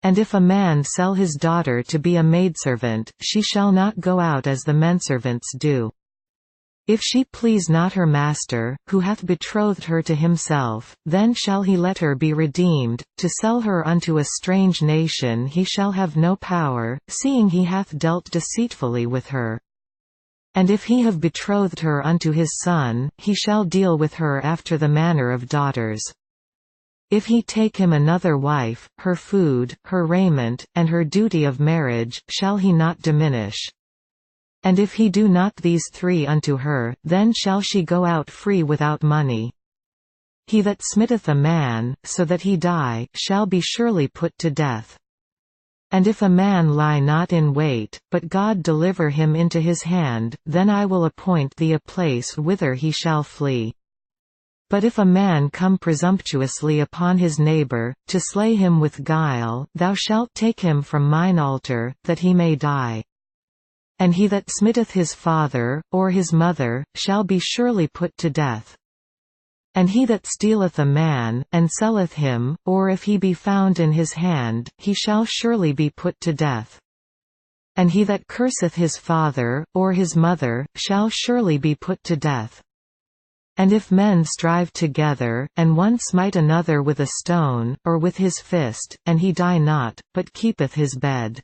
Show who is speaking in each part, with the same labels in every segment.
Speaker 1: And if a man sell his daughter to be a maidservant, she shall not go out as the menservants do. If she please not her master, who hath betrothed her to himself, then shall he let her be redeemed. To sell her unto a strange nation he shall have no power, seeing he hath dealt deceitfully with her. And if he have betrothed her unto his son, he shall deal with her after the manner of daughters. If he take him another wife, her food, her raiment, and her duty of marriage, shall he not diminish. And if he do not these three unto her, then shall she go out free without money. He that smitteth a man, so that he die, shall be surely put to death. And if a man lie not in wait, but God deliver him into his hand, then I will appoint thee a place whither he shall flee. But if a man come presumptuously upon his neighbor, to slay him with guile, thou shalt take him from mine altar, that he may die. And he that smitteth his father, or his mother, shall be surely put to death. And he that stealeth a man, and selleth him, or if he be found in his hand, he shall surely be put to death. And he that curseth his father, or his mother, shall surely be put to death. And if men strive together, and one smite another with a stone, or with his fist, and he die not, but keepeth his bed.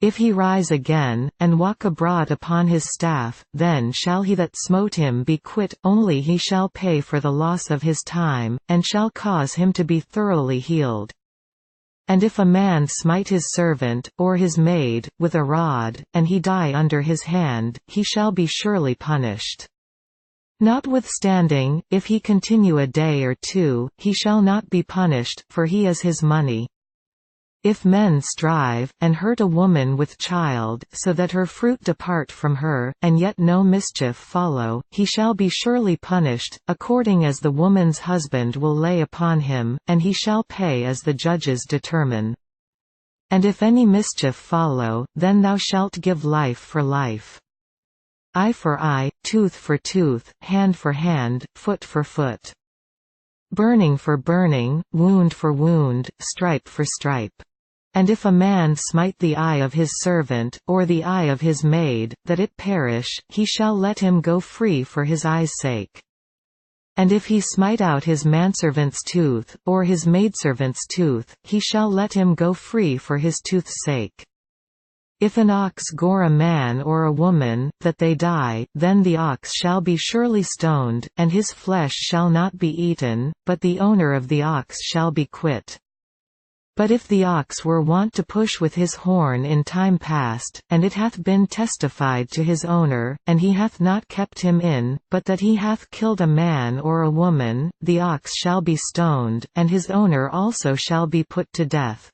Speaker 1: If he rise again, and walk abroad upon his staff, then shall he that smote him be quit, only he shall pay for the loss of his time, and shall cause him to be thoroughly healed. And if a man smite his servant, or his maid, with a rod, and he die under his hand, he shall be surely punished. Notwithstanding, if he continue a day or two, he shall not be punished, for he is his money. If men strive, and hurt a woman with child, so that her fruit depart from her, and yet no mischief follow, he shall be surely punished, according as the woman's husband will lay upon him, and he shall pay as the judges determine. And if any mischief follow, then thou shalt give life for life. Eye for eye, tooth for tooth, hand for hand, foot for foot. Burning for burning, wound for wound, stripe for stripe. And if a man smite the eye of his servant, or the eye of his maid, that it perish, he shall let him go free for his eye's sake. And if he smite out his manservant's tooth, or his maidservant's tooth, he shall let him go free for his tooth's sake. If an ox gore a man or a woman, that they die, then the ox shall be surely stoned, and his flesh shall not be eaten, but the owner of the ox shall be quit. But if the ox were wont to push with his horn in time past, and it hath been testified to his owner, and he hath not kept him in, but that he hath killed a man or a woman, the ox shall be stoned, and his owner also shall be put to death.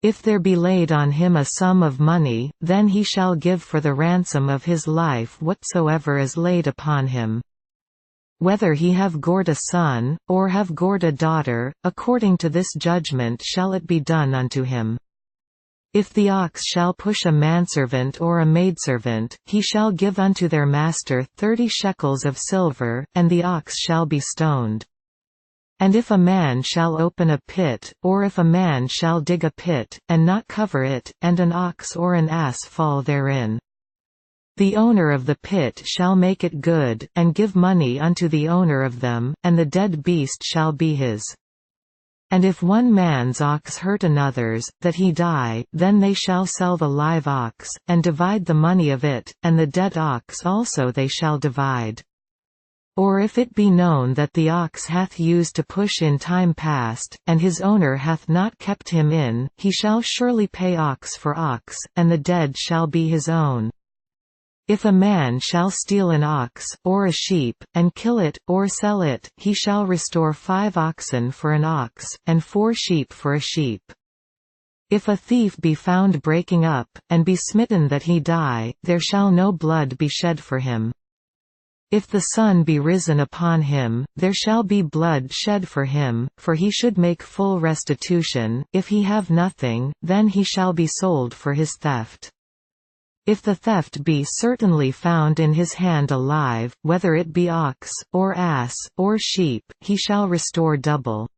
Speaker 1: If there be laid on him a sum of money, then he shall give for the ransom of his life whatsoever is laid upon him. Whether he have gored a son, or have gored a daughter, according to this judgment shall it be done unto him. If the ox shall push a manservant or a maidservant, he shall give unto their master 30 shekels of silver, and the ox shall be stoned. And if a man shall open a pit, or if a man shall dig a pit, and not cover it, and an ox or an ass fall therein, the owner of the pit shall make it good, and give money unto the owner of them, and the dead beast shall be his. And if one man's ox hurt another's, that he die, then they shall sell the live ox, and divide the money of it, and the dead ox also they shall divide. Or if it be known that the ox hath used to push in time past, and his owner hath not kept him in, he shall surely pay ox for ox, and the dead shall be his own. If a man shall steal an ox, or a sheep, and kill it, or sell it, he shall restore 5 oxen for an ox, and 4 sheep for a sheep. If a thief be found breaking up, and be smitten that he die, there shall no blood be shed for him. If the sun be risen upon him, there shall be blood shed for him, for he should make full restitution. If he have nothing, then he shall be sold for his theft. If the theft be certainly found in his hand alive, whether it be ox, or ass, or sheep, he shall restore double.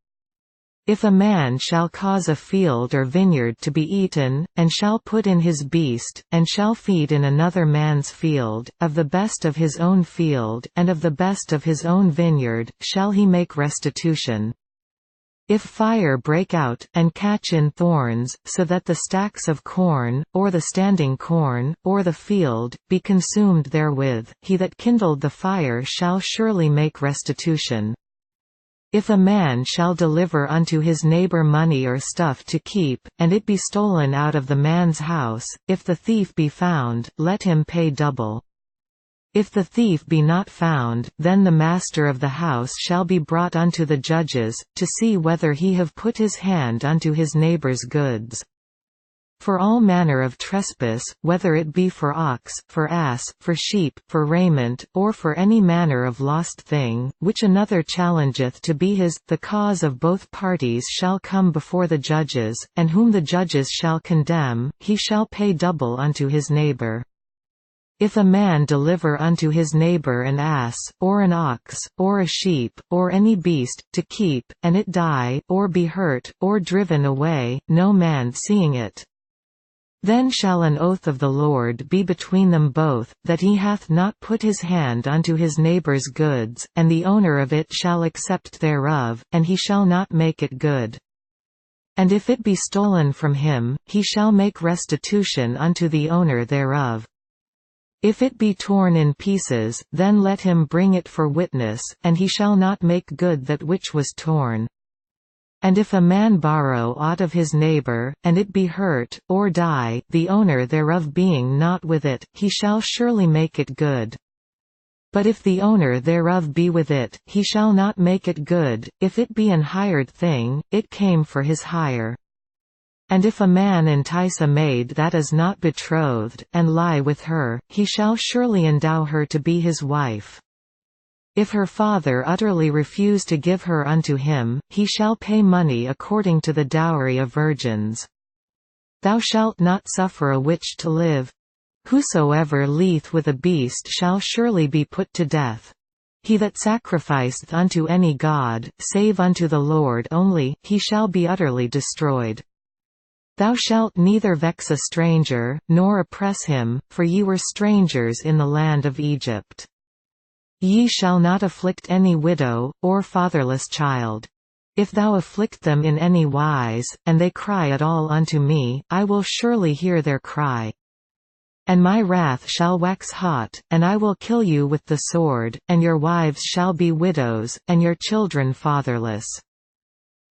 Speaker 1: If a man shall cause a field or vineyard to be eaten, and shall put in his beast, and shall feed in another man's field, of the best of his own field, and of the best of his own vineyard, shall he make restitution. If fire break out, and catch in thorns, so that the stacks of corn, or the standing corn, or the field, be consumed therewith, he that kindled the fire shall surely make restitution. If a man shall deliver unto his neighbor money or stuff to keep, and it be stolen out of the man's house, if the thief be found, let him pay double. If the thief be not found, then the master of the house shall be brought unto the judges, to see whether he have put his hand unto his neighbor's goods. For all manner of trespass, whether it be for ox, for ass, for sheep, for raiment, or for any manner of lost thing, which another challengeth to be his, the cause of both parties shall come before the judges, and whom the judges shall condemn, he shall pay double unto his neighbor. If a man deliver unto his neighbor an ass, or an ox, or a sheep, or any beast, to keep, and it die, or be hurt, or driven away, no man seeing it, then shall an oath of the Lord be between them both, that he hath not put his hand unto his neighbor's goods, and the owner of it shall accept thereof, and he shall not make it good. And if it be stolen from him, he shall make restitution unto the owner thereof. If it be torn in pieces, then let him bring it for witness, and he shall not make good that which was torn. And if a man borrow aught of his neighbor, and it be hurt, or die, the owner thereof being not with it, he shall surely make it good. But if the owner thereof be with it, he shall not make it good, if it be an hired thing, it came for his hire. And if a man entice a maid that is not betrothed, and lie with her, he shall surely endow her to be his wife. If her father utterly refuse to give her unto him, he shall pay money according to the dowry of virgins. Thou shalt not suffer a witch to live. Whosoever lieth with a beast shall surely be put to death. He that sacrificeth unto any god, save unto the Lord only, he shall be utterly destroyed. Thou shalt neither vex a stranger, nor oppress him, for ye were strangers in the land of Egypt. Ye shall not afflict any widow, or fatherless child. If thou afflict them in any wise, and they cry at all unto me, I will surely hear their cry. And my wrath shall wax hot, and I will kill you with the sword, and your wives shall be widows, and your children fatherless.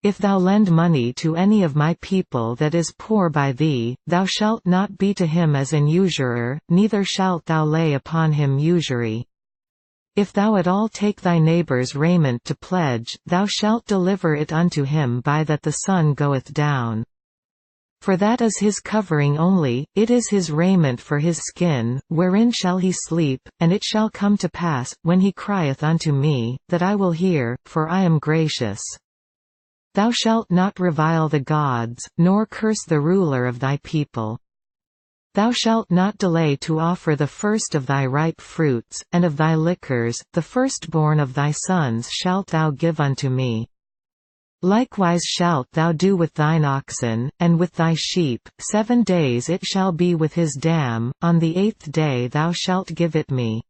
Speaker 1: If thou lend money to any of my people that is poor by thee, thou shalt not be to him as an usurer, neither shalt thou lay upon him usury. If thou at all take thy neighbor's raiment to pledge, thou shalt deliver it unto him by that the sun goeth down. For that is his covering only, it is his raiment for his skin, wherein shall he sleep, and it shall come to pass, when he crieth unto me, that I will hear, for I am gracious. Thou shalt not revile the gods, nor curse the ruler of thy people. Thou shalt not delay to offer the first of thy ripe fruits, and of thy liquors, the firstborn of thy sons shalt thou give unto me. Likewise shalt thou do with thine oxen, and with thy sheep, 7 days it shall be with his dam, on the 8th day thou shalt give it me.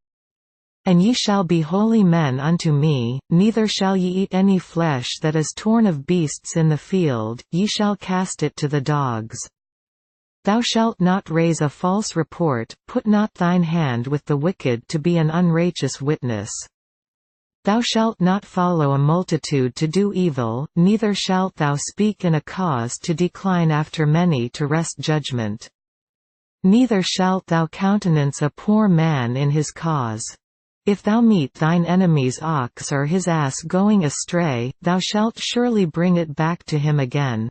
Speaker 1: And ye shall be holy men unto me, neither shall ye eat any flesh that is torn of beasts in the field, ye shall cast it to the dogs. Thou shalt not raise a false report, put not thine hand with the wicked to be an unrighteous witness. Thou shalt not follow a multitude to do evil, neither shalt thou speak in a cause to decline after many to wrest judgment. Neither shalt thou countenance a poor man in his cause. If thou meet thine enemy's ox or his ass going astray, thou shalt surely bring it back to him again.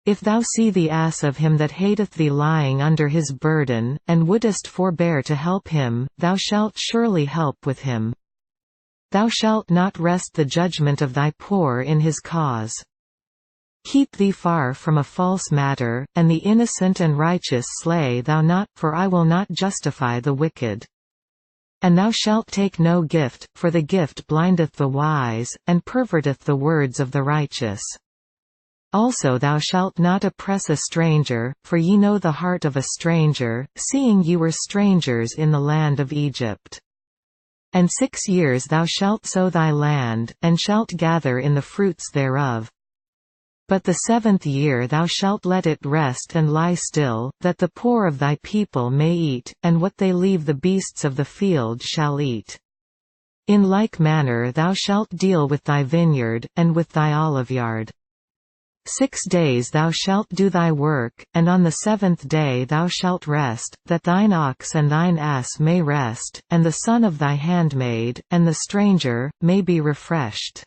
Speaker 1: If thou see the ass of him that hateth thee lying under his burden, and wouldest forbear to help him, thou shalt surely help with him. Thou shalt not wrest the judgment of thy poor in his cause. Keep thee far from a false matter, and the innocent and righteous slay thou not, for I will not justify the wicked. And thou shalt take no gift, for the gift blindeth the wise, and perverteth the words of the righteous. Also thou shalt not oppress a stranger, for ye know the heart of a stranger, seeing ye were strangers in the land of Egypt. And 6 years thou shalt sow thy land, and shalt gather in the fruits thereof. But the 7th year thou shalt let it rest and lie still, that the poor of thy people may eat, and what they leave the beasts of the field shall eat. In like manner thou shalt deal with thy vineyard, and with thy oliveyard. 6 days thou shalt do thy work, and on the 7th day thou shalt rest, that thine ox and thine ass may rest, and the son of thy handmaid, and the stranger, may be refreshed.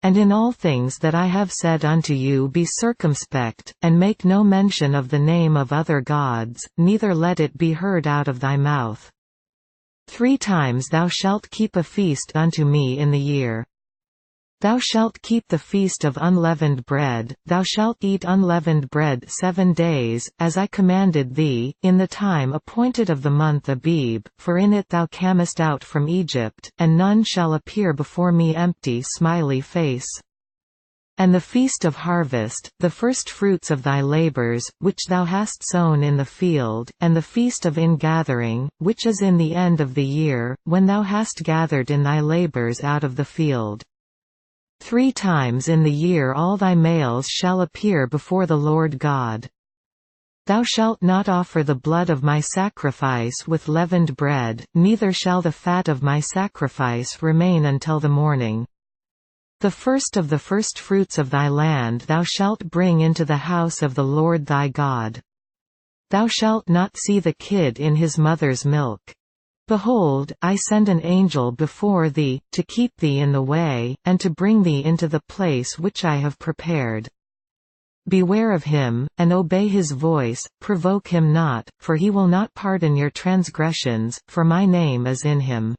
Speaker 1: And in all things that I have said unto you be circumspect, and make no mention of the name of other gods, neither let it be heard out of thy mouth. 3 times thou shalt keep a feast unto me in the year. Thou shalt keep the feast of unleavened bread, thou shalt eat unleavened bread 7 days, as I commanded thee, in the time appointed of the month Abib, for in it thou camest out from Egypt, and none shall appear before me empty smiley face. And the feast of harvest, the firstfruits of thy labors, which thou hast sown in the field, and the feast of ingathering, which is in the end of the year, when thou hast gathered in thy labors out of the field. 3 times in the year all thy males shall appear before the Lord God. Thou shalt not offer the blood of my sacrifice with leavened bread, neither shall the fat of my sacrifice remain until the morning. The first of the firstfruits of thy land thou shalt bring into the house of the Lord thy God. Thou shalt not see the kid in his mother's milk. Behold, I send an angel before thee, to keep thee in the way, and to bring thee into the place which I have prepared. Beware of him, and obey his voice, provoke him not, for he will not pardon your transgressions, for my name is in him.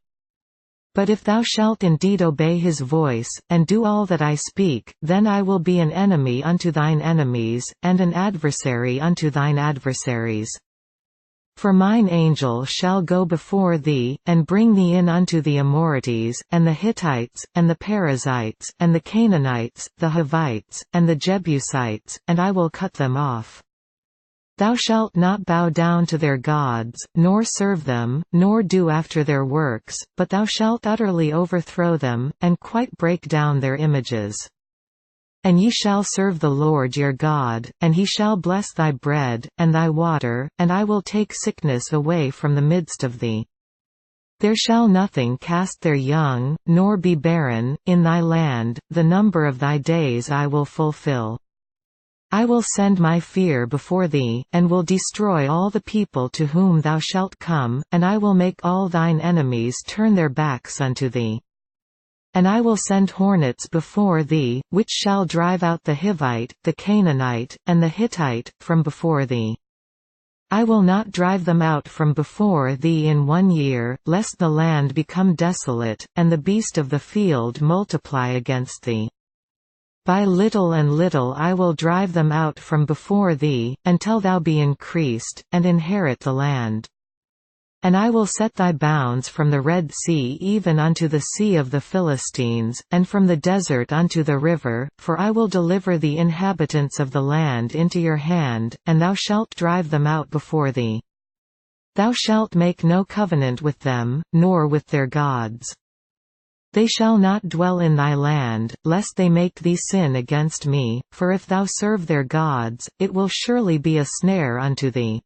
Speaker 1: But if thou shalt indeed obey his voice, and do all that I speak, then I will be an enemy unto thine enemies, and an adversary unto thine adversaries. For mine angel shall go before thee, and bring thee in unto the Amorites, and the Hittites, and the Perizzites, and the Canaanites, the Hivites, and the Jebusites, and I will cut them off. Thou shalt not bow down to their gods, nor serve them, nor do after their works, but thou shalt utterly overthrow them, and quite break down their images. And ye shall serve the Lord your God, and he shall bless thy bread, and thy water, and I will take sickness away from the midst of thee. There shall nothing cast their young, nor be barren, in thy land, the number of thy days I will fulfill. I will send my fear before thee, and will destroy all the people to whom thou shalt come, and I will make all thine enemies turn their backs unto thee. And I will send hornets before thee, which shall drive out the Hivite, the Canaanite, and the Hittite, from before thee. I will not drive them out from before thee in 1 year, lest the land become desolate, and the beast of the field multiply against thee. By little and little I will drive them out from before thee, until thou be increased, and inherit the land. And I will set thy bounds from the Red Sea even unto the sea of the Philistines, and from the desert unto the river, for I will deliver the inhabitants of the land into your hand, and thou shalt drive them out before thee. Thou shalt make no covenant with them, nor with their gods. They shall not dwell in thy land, lest they make thee sin against me, for if thou serve their gods, it will surely be a snare unto thee.